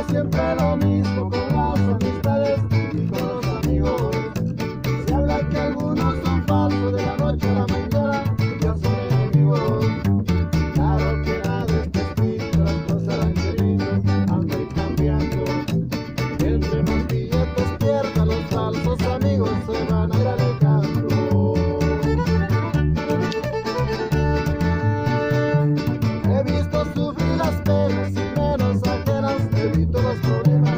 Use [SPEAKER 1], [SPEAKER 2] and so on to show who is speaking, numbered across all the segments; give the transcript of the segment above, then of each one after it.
[SPEAKER 1] Siempre lo mismo con las amistades y con los amigos. Se habla que algunos son falsos de la noche a la mañana, ya son enemigos. Claro que nada está escrito, las cosas van queriendo, andan cambiando. Entre más billetes pierdan, los falsos amigos se van a ir alejando. He visto sufrir las penas y menos ajenas, evito los problemas.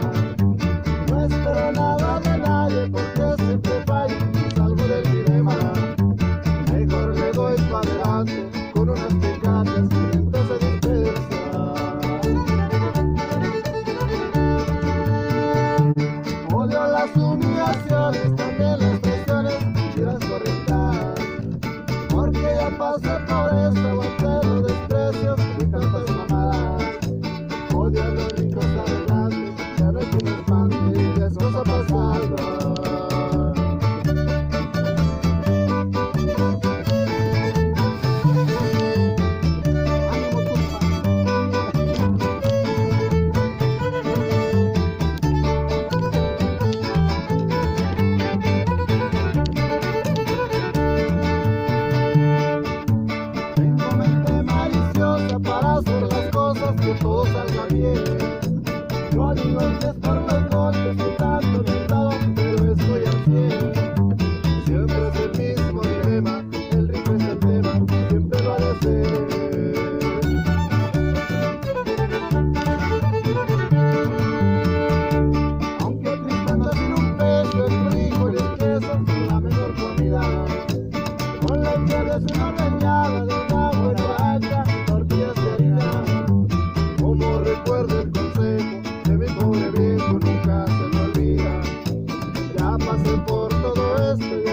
[SPEAKER 1] No espero nada de nadie porque siempre fallo y salgo del dilema. Mejor le doy para adelante con unas pequeñas mientras se dispersa. Odio las humillaciones, también las presiones y las correctas, porque ya pasé por esto, aguanté los desprecios y tantas mamadas. Odio a los ricos adelante, ya no hay quien me espante y les cosa pasada. Tengo mente maliciosa para hacer las cosas que todo salga bien. Yo digo que es por los golpes que tanto me he dado, pero estoy al 100. Siempre es el mismo dilema, el rico es el tema, siempre lo ha de ser. Aunque triste anda sin un peso, el frijol y el queso son la mejor comida. Con la leche recién ordeñada de una buena vaca, tortillas de harina. Como recuerdo el consejo de mi pobre viejo, nunca se me olvida. Ya pasé por todo esto y